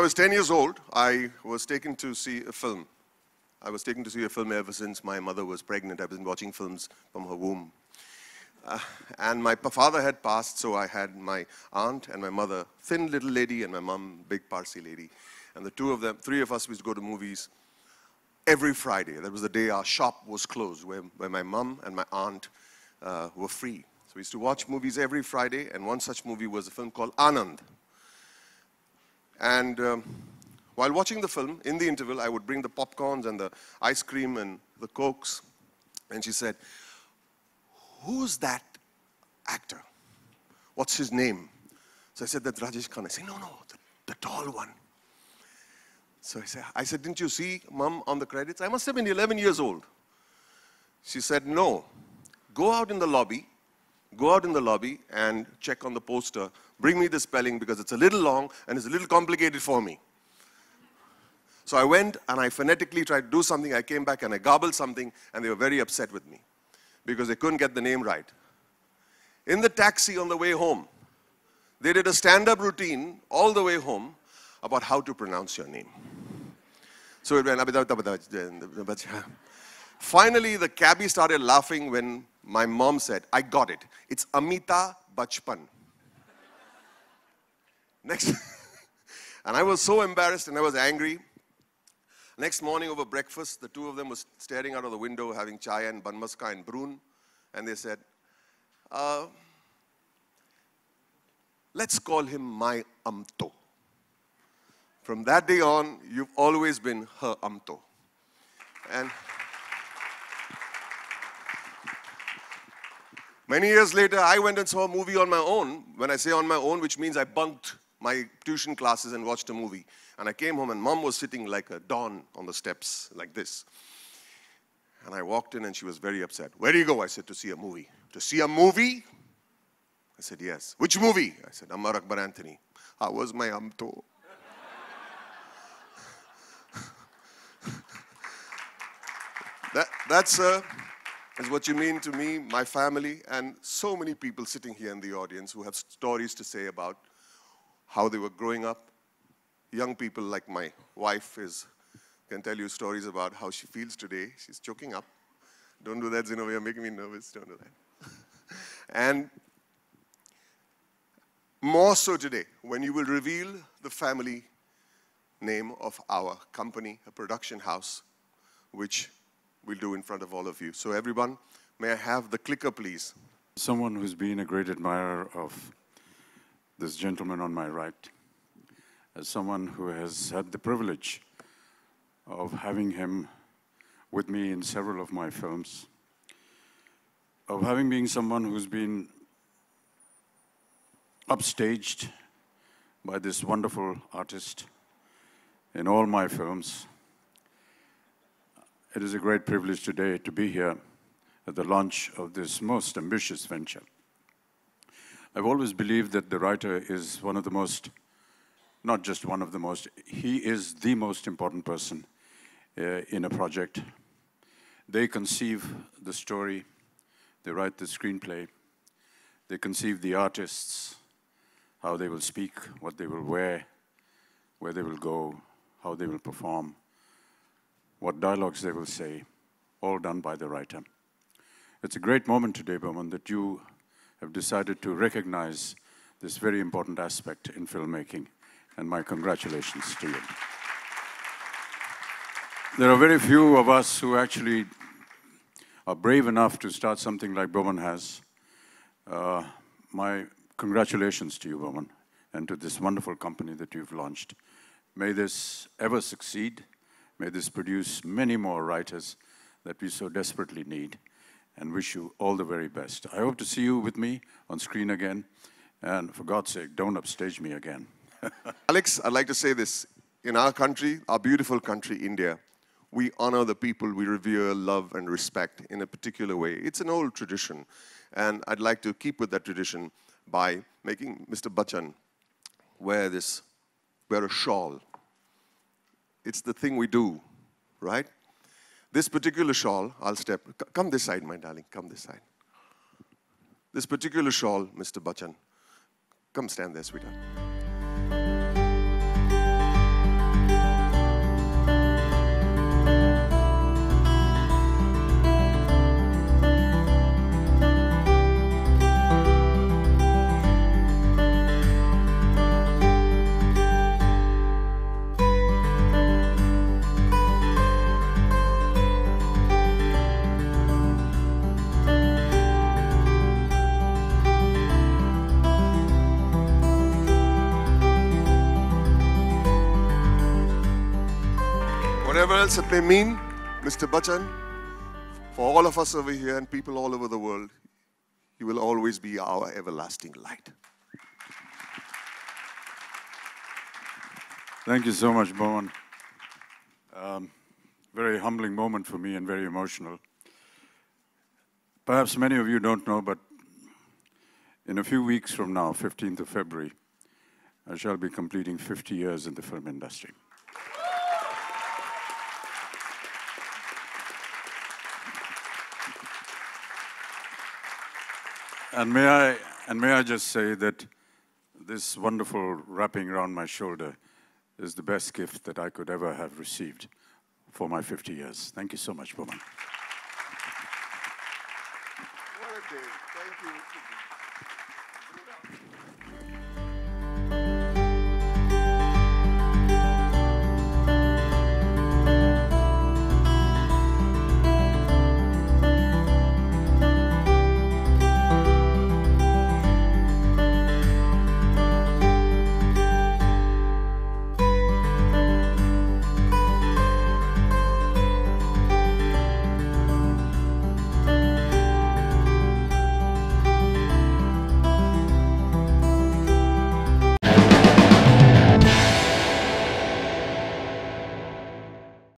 I was 10 years old, I was taken to see a film. I was taken to see a film ever since my mother was pregnant. I've been watching films from her womb. And my father had passed, so I had my aunt and my mother, thin little lady, and my mom, big Parsi lady. And the two of them, three of us, used to go to movies every Friday. That was the day our shop was closed, where my mom and my aunt were free. So we used to watch movies every Friday, and one such movie was a film called Anand. And while watching the film, in the interval, I would bring the popcorns and the ice cream and the Cokes. And she said, "Who's that actor? What's his name?" So I said, "That's Rajesh Khanna." I said, "No, the tall one." So I said, "Didn't you see Mom on the credits?" I must have been 11 years old. She said, "No, go out in the lobby and check on the poster. Bring me the spelling because it's a little long and it's a little complicated for me." So I went and I phonetically tried to do something. I came back and I garbled something, and they were very upset with me because they couldn't get the name right. In the taxi on the way home, they did a stand-up routine all the way home about how to pronounce your name. So it went, finally the cabbie started laughing when my mom said, "I got it. It's Amita Bachpan." Next, and I was so embarrassed and I was angry. Next morning over breakfast, the two of them were staring out of the window having chai and banmaska and broon. And they said, "Let's call him my Amto. From that day on, you've always been her Amto." And many years later, I went and saw a movie on my own. When I say on my own, which means I bunked my tuition classes and watched a movie. And I came home and Mom was sitting like a don on the steps, like this. And I walked in and she was very upset. "Where do you go?" I said, "To see a movie." "To see a movie?" I said, "Yes." "Which movie?" I said, "Amar Akbar Anthony." "How was my Amto?" That's what you mean to me, my family, and so many people sitting here in the audience who have stories to say about how they were growing up. Young people like my wife can tell you stories about how she feels today. She's choking up. Don't do that, Zinova, you're making me nervous. Don't do that. And more so today, when you will reveal the family name of our company, a production house, which we'll do in front of all of you. So everyone, may I have the clicker, please? Someone who's been a great admirer of this gentleman on my right, as someone who has had the privilege of having him with me in several of my films, of having been someone who's been upstaged by this wonderful artist in all my films. It is a great privilege today to be here at the launch of this most ambitious venture. I've always believed that the writer is one of the most, not just one of the most, he is the most important person in a project. They conceive the story, they write the screenplay, they conceive the artists, how they will speak, what they will wear, where they will go, how they will perform, what dialogues they will say, all done by the writer. It's a great moment today, Boman, that you have decided to recognize this very important aspect in filmmaking, and my congratulations to you. There are very few of us who actually are brave enough to start something like Boman has. My congratulations to you, Boman, and to this wonderful company that you've launched. May this ever succeed. May this produce many more writers that we so desperately need, and wish you all the very best. I hope to see you with me on screen again, and for God's sake, don't upstage me again. Alex, I'd like to say this. In our country, our beautiful country, India, we honor the people we revere, love, and respect in a particular way. It's an old tradition, and I'd like to keep with that tradition by making Mr. Bachchan wear a shawl. It's the thing we do, right? This particular shawl, come this side, my darling, come this side. This particular shawl, Mr. Bachchan, come stand there, sweetheart. Whatever else it may mean, Mr. Bachchan, for all of us over here and people all over the world, you will always be our everlasting light. Thank you so much, Boman. Very humbling moment for me and very emotional. Perhaps many of you don't know, but in a few weeks from now, 15th of February, I shall be completing 50 years in the film industry. And may I just say that this wonderful wrapping around my shoulder is the best gift that I could ever have received for my 50 years. Thank you so much, Boman. What a day. Thank you.